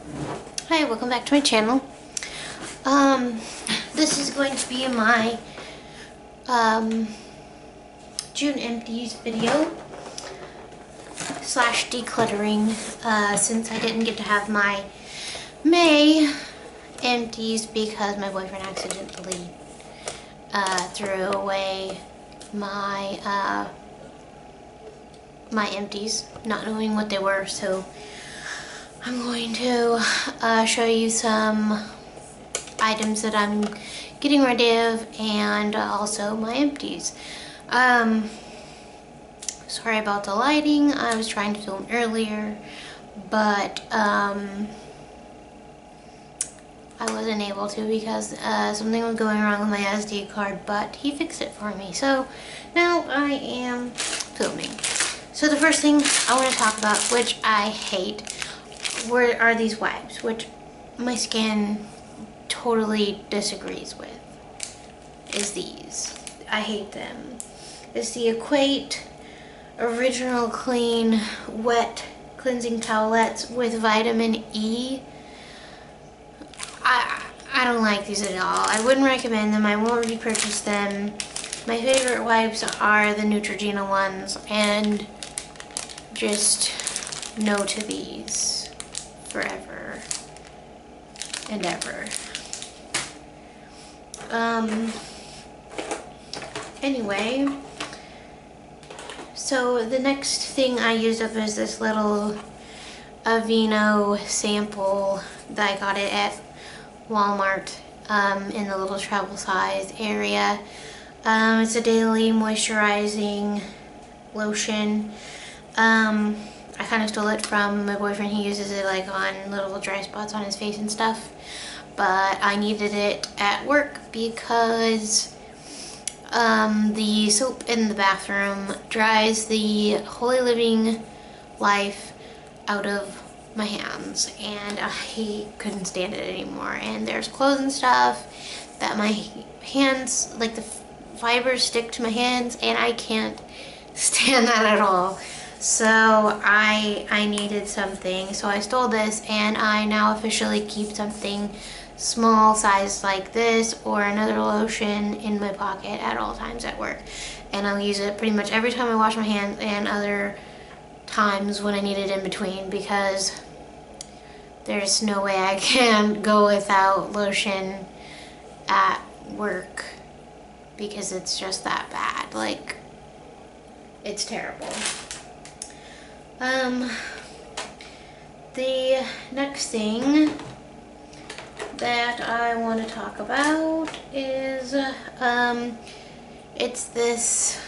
Hi, welcome back to my channel. This is going to be my June empties video slash decluttering, since I didn't get to have my May empties because my boyfriend accidentally threw away my my empties, not knowing what they were. So I'm going to show you some items that I'm getting rid of, and also my empties. Sorry about the lighting. I was trying to film earlier, but I wasn't able to because something was going wrong with my SD card, but he fixed it for me. So now I am filming. So the first thing I want to talk about, which I hate, are these wipes, which my skin totally disagrees with, is these. I hate them. It's the Equate Original Clean Wet Cleansing Towelettes with vitamin E. I don't like these at all. I wouldn't recommend them. I won't repurchase them. My favorite wipes are the Neutrogena ones, and just no to these forever and ever. Anyway, so the next thing I used up is this little Aveeno sample that I got it at Walmart, in the little travel size area. It's a daily moisturizing lotion. I kind of stole it from my boyfriend. He uses it like on little dry spots on his face and stuff, but I needed it at work because the soap in the bathroom dries the Holy Living Life out of my hands, and I couldn't stand it anymore. And there's clothes and stuff that my hands, like the fibers stick to my hands, and I can't stand that at all. So I needed something, so I stole this, and I now officially keep something small size like this or another lotion in my pocket at all times at work, and I'll use it pretty much every time I wash my hands and other times when I need it in between, because there's no way I can go without lotion at work because it's just that bad. Like, it's terrible. The next thing that I want to talk about is it's this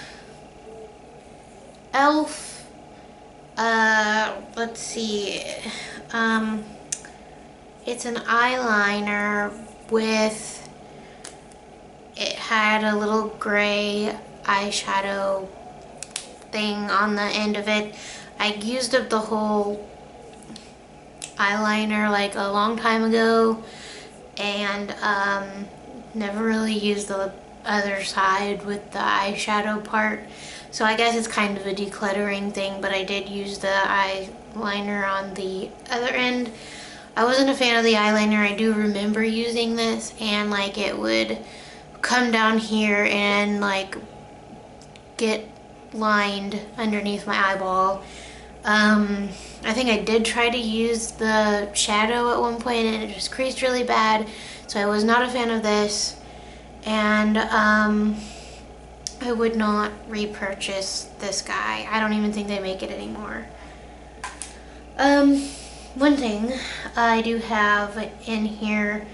E.L.F. Let's see, it's an eyeliner with, it had a little gray eyeshadow thing on the end of it. I used up the whole eyeliner like a long time ago, and never really used the other side with the eyeshadow part. So I guess it's kind of a decluttering thing, but I did use the eyeliner on the other end. I wasn't a fan of the eyeliner. I do remember using this, and like it would come down here and like get lined underneath my eyeball. I think I did try to use the shadow at one point, and it just creased really bad, so I was not a fan of this, and I would not repurchase this guy. I don't even think they make it anymore. One thing I do have in here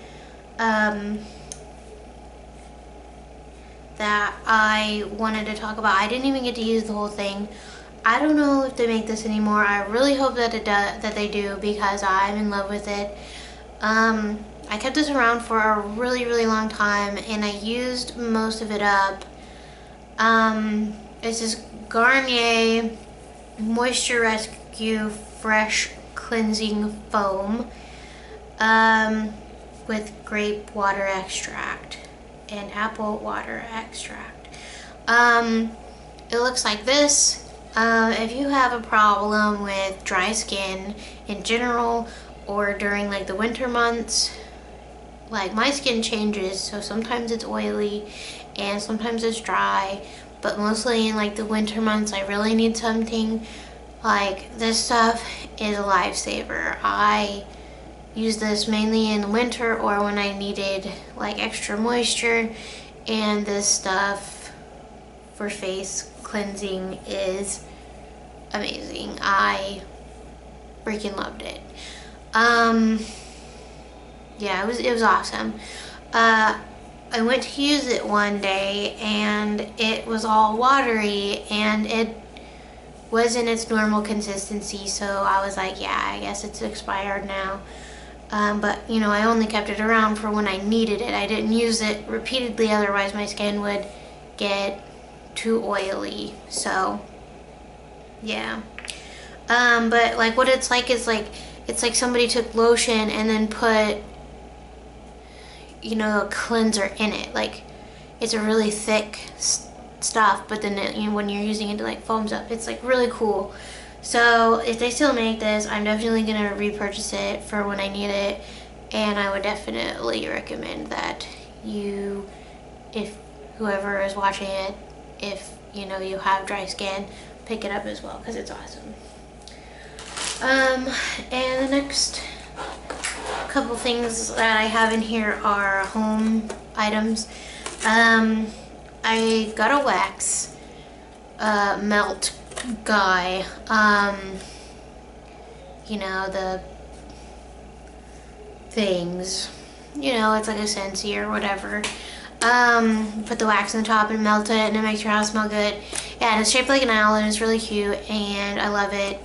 that I wanted to talk about. I didn't even get to use the whole thing. I don't know if they make this anymore. I really hope that that they do, because I'm in love with it. I kept this around for a really long time, and I used most of it up. It's this Garnier Moisture Rescue Fresh Cleansing Foam with grape water extract and apple water extract. It looks like this. If you have a problem with dry skin in general, or during like the winter months, like my skin changes, so sometimes it's oily and sometimes it's dry, but mostly in like the winter months I really need something. Like this stuff is a lifesaver. I use this mainly in the winter or when I needed like extra moisture, and this stuff for face cleansing is amazing. I freaking loved it. Yeah, it was awesome. I went to use it one day and it was all watery and it wasn't its normal consistency, so I was like, yeah, I guess it's expired now. But you know, I only kept it around for when I needed it. I didn't use it repeatedly, otherwise my skin would get too oily. So yeah. But like what it's like is like, it's like somebody took lotion and then put, you know, a cleanser in it. Like it's a really thick stuff, but then it, you know, when you're using it, it like foams up. It's like really cool. So if they still make this, I'm definitely gonna repurchase it for when I need it, and I would definitely recommend that you, if whoever is watching it, if you know you have dry skin, pick it up as well because it's awesome. And the next couple things that I have in here are home items. I got a wax melt guy. You know, the things, you know, it's like a Scentsy or whatever. Put the wax on the top and melt it, and it makes your house smell good. Yeah, and it's shaped like an owl and it's really cute and I love it.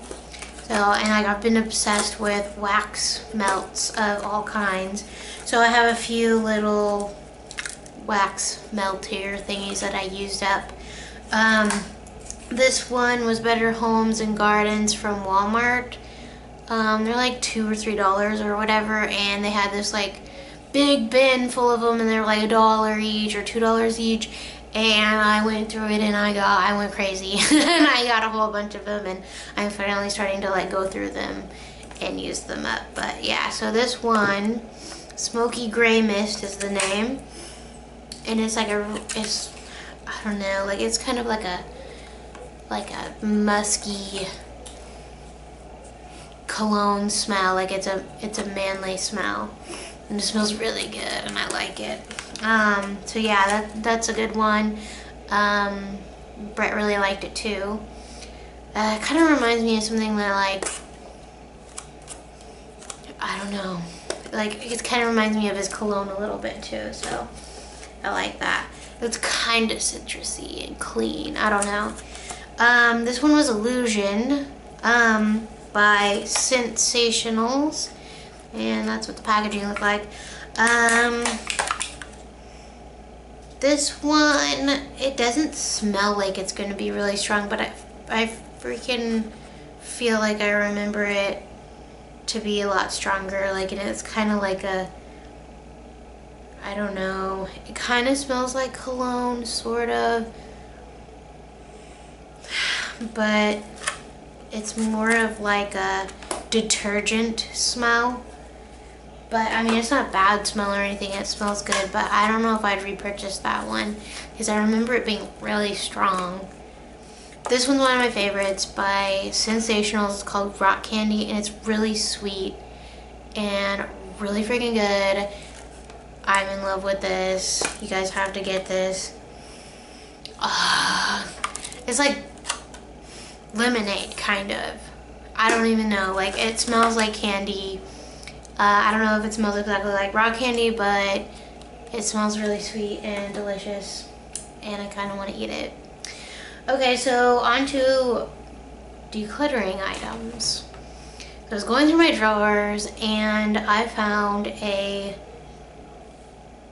So, and like I've been obsessed with wax melts of all kinds. So I have a few little wax melter thingies that I used up. This one was Better Homes and Gardens from Walmart. They're like $2 or $3 or whatever, and they had this like big bin full of them, and they're like $1 each or $2 each. And I went through it and I went crazy and I got a whole bunch of them, and I'm finally starting to like go through them and use them up. But yeah, so this one, Smoky Gray Mist is the name, and it's like it's, I don't know, like it's kind of like a musky cologne smell. Like it's a manly smell, and it smells really good and I like it. So yeah, that's a good one. Brett really liked it too. It kind of reminds me of something that, like, I don't know, like it kind of reminds me of his cologne a little bit too, so I like that. It's kind of citrusy and clean, I don't know. This one was Illusion by Sensationals, and that's what the packaging looked like. This one, it doesn't smell like it's going to be really strong, but I freaking feel like I remember it to be a lot stronger. Like, and it's kind of like a, I don't know, it kind of smells like cologne, sort of, but it's more of like a detergent smell. But I mean, it's not a bad smell or anything, it smells good, but I don't know if I'd repurchase that one because I remember it being really strong. This one's one of my favorites by Sensationals. It's called Rock Candy, and it's really sweet and really freaking good. I'm in love with this. You guys have to get this. It's like lemonade, kind of. I don't even know. Like, it smells like candy. I don't know if it smells exactly like rock candy, but it smells really sweet and delicious, and I kind of want to eat it. Okay, so on to decluttering items. I was going through my drawers and I found a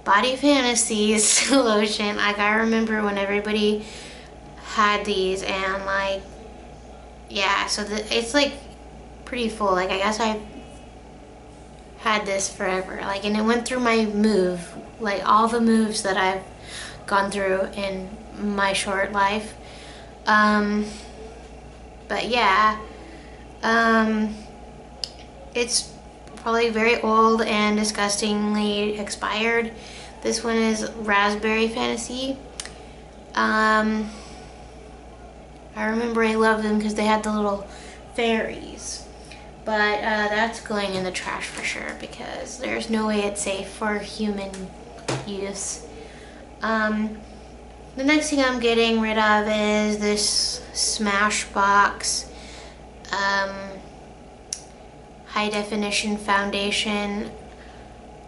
Body Fantasies lotion. Like, I remember when everybody had these, and like, yeah, so it's like pretty full. Like, I guess I had this forever, like, and it went through my move, like all the moves that I've gone through in my short life. But yeah, it's probably very old and disgustingly expired. This one is Raspberry Fantasy. I remember I loved them because they had the little fairies. But that's going in the trash for sure because there's no way it's safe for human use. The next thing I'm getting rid of is this Smashbox high definition foundation.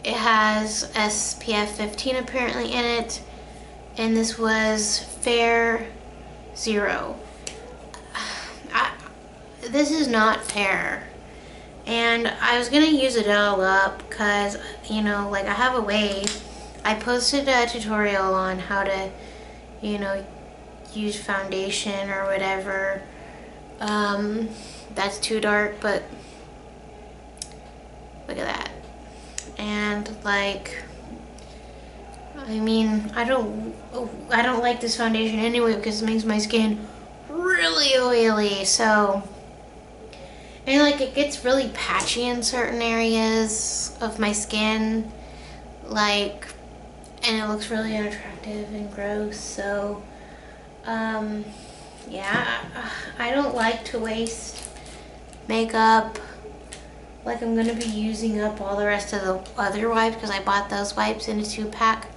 It has SPF 15 apparently in it, and this was Fair Zero. This is not fair. And I was gonna use it all up because, you know, like I have a way. I posted a tutorial on how to, you know, use foundation or whatever. That's too dark, but look at that. And like, I mean, I don't like this foundation anyway because it makes my skin really oily. So, and like it gets really patchy in certain areas of my skin, like, and it looks really unattractive and gross. So, yeah, I don't like to waste makeup. Like I'm gonna be using up all the rest of the other wipes because I bought those wipes in a 2-pack.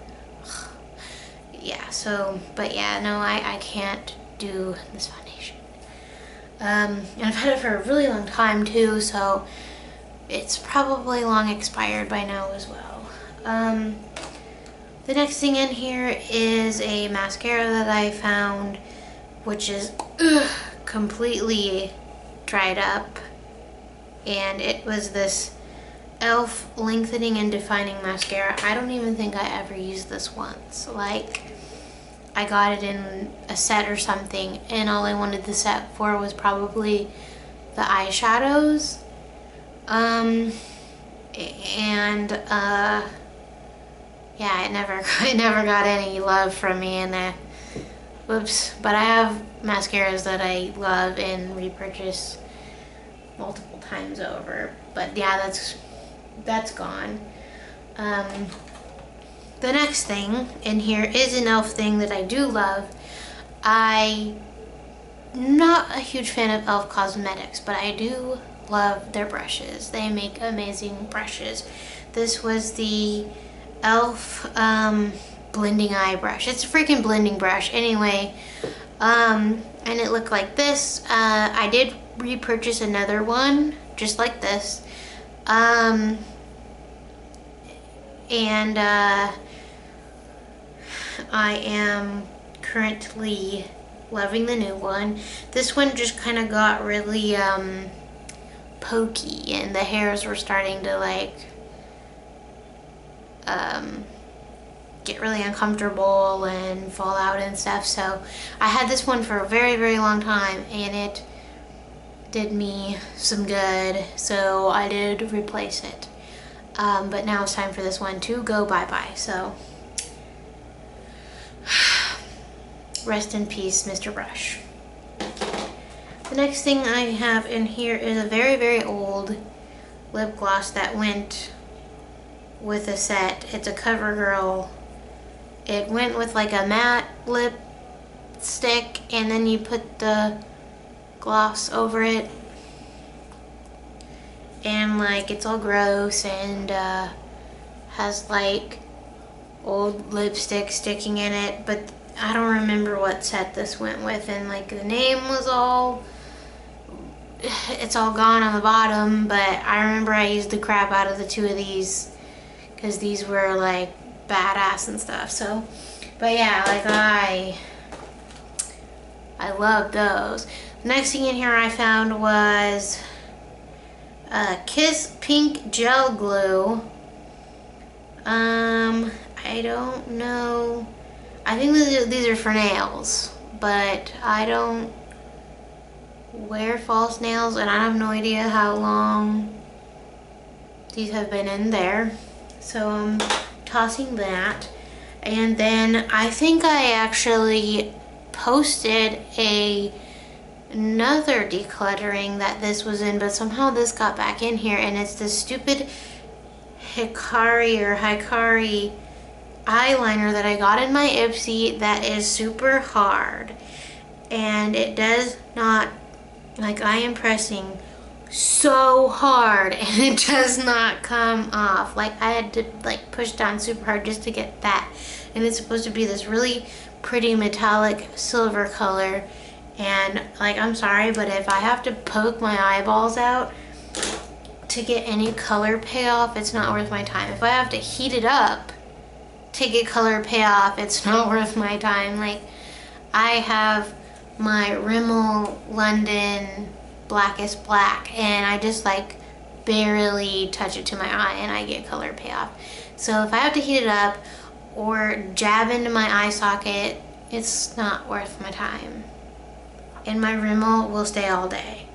Yeah, so, but yeah, no, I can't do this foundation. And I've had it for a really long time too, so it's probably long expired by now as well. The next thing in here is a mascara that I found, which is completely dried up. And it was this E.L.F. lengthening and defining mascara. I don't even think I ever used this once. Like, I got it in a set or something, and all I wanted the set for was probably the eyeshadows. Yeah, it never got any love from me, and whoops. But I have mascaras that I love and repurchase multiple times over. But yeah, that's gone. The next thing in here is an E.L.F. thing that I do love. I'm not a huge fan of E.L.F. cosmetics, but I do love their brushes. They make amazing brushes. This was the E.L.F. blending eye brush. It's a freaking blending brush anyway. And it looked like this. I did repurchase another one just like this. I am currently loving the new one. This one just kind of got really pokey, and the hairs were starting to like get really uncomfortable and fall out and stuff. So I had this one for a very, very long time, and it did me some good, so I did replace it. But now it's time for this one to go bye-bye. So rest in peace, Mr. Brush. The next thing I have in here is a very, very old lip gloss that went with a set. It's a CoverGirl. It went with like a matte lipstick, and then you put the gloss over it, and like it's all gross and has like old lipstick sticking in it, but I don't remember what set this went with, and like the name was all, it's all gone on the bottom, but I remember I used the crap out of the two of these because these were like badass and stuff. So, but yeah, like I love those. The next thing in here I found was Kiss Pink Gel Glue. I don't know. I think these are for nails, but I don't wear false nails, and I have no idea how long these have been in there. So I'm tossing that. And then I think I actually posted a another decluttering that this was in, but somehow this got back in here, and it's this stupid Hikari eyeliner that I got in my Ipsy that is super hard, and it does not, like, I am pressing so hard and it does not come off. Like, I had to like push down super hard just to get that, and it's supposed to be this really pretty metallic silver color, and like, I'm sorry, but if I have to poke my eyeballs out to get any color payoff, it's not worth my time. If I have to heat it up to get color payoff, it's not worth my time. Like, I have my Rimmel London Blackest Black, and I just like barely touch it to my eye and I get color payoff. So if I have to heat it up or jab into my eye socket, it's not worth my time. And my Rimmel will stay all day.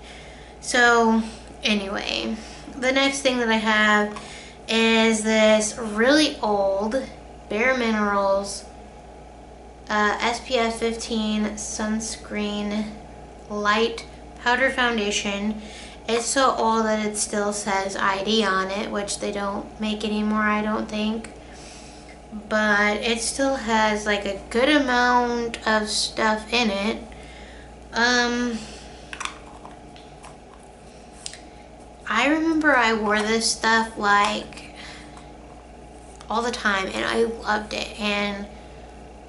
So anyway, the next thing that I have is this really old Bare Minerals SPF 15 sunscreen light powder foundation. It's so old that it still says ID on it, which they don't make anymore, I don't think. But it still has like a good amount of stuff in it. I remember I wore this stuff like all the time and I loved it, and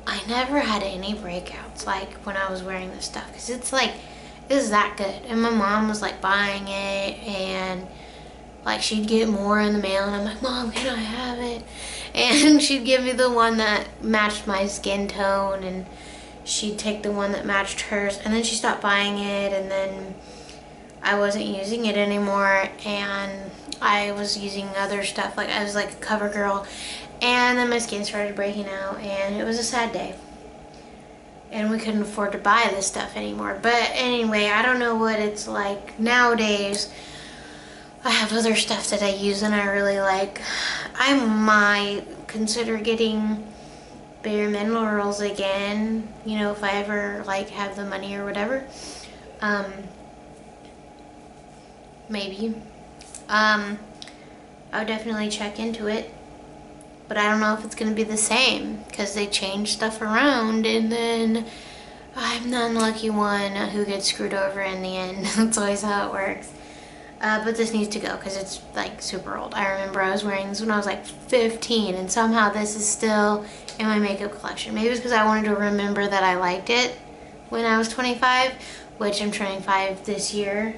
I never had any breakouts like when I was wearing this stuff, because it's like, it's that good. And my mom was like buying it, and like she'd get more in the mail, and I'm like, Mom, can I have it? And she'd give me the one that matched my skin tone, and she'd take the one that matched hers, and then she stopped buying it, and then I wasn't using it anymore, and I was using other stuff. Like, I was like a cover girl, and then my skin started breaking out, and it was a sad day. And we couldn't afford to buy this stuff anymore. But anyway, I don't know what it's like nowadays. I have other stuff that I use and I really like. I might consider getting Bare Minerals again, you know, if I ever like have the money or whatever. Maybe. I would definitely check into it. But I don't know if it's going to be the same, because they change stuff around, and then I'm the unlucky one who gets screwed over in the end. That's always how it works. But this needs to go because it's like super old. I remember I was wearing this when I was like 15, and somehow this is still in my makeup collection. Maybe it's because I wanted to remember that I liked it when I was 25, which I'm turning 5 this year.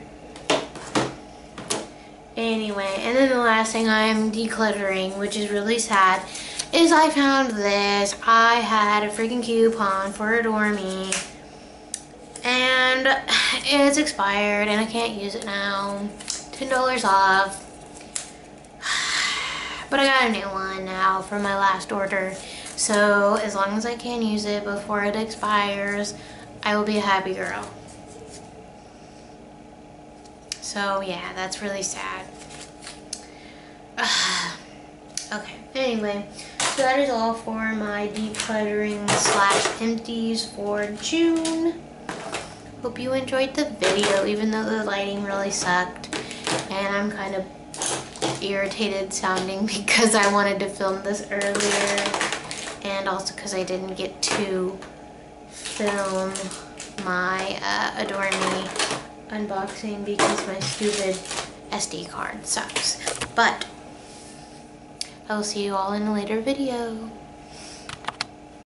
Anyway, and then the last thing I'm decluttering, which is really sad, is I found this. I had a freaking coupon for Adore Me, and it's expired and I can't use it now. $10 off. But I got a new one now for my last order. So as long as I can use it before it expires, I will be a happy girl. So yeah, that's really sad. Okay, anyway, so that is all for my decluttering / empties for June. Hope you enjoyed the video, even though the lighting really sucked. And I'm kind of irritated sounding because I wanted to film this earlier. And also because I didn't get to film my Adore Me unboxing because my stupid SD card sucks. But I will see you all in a later video.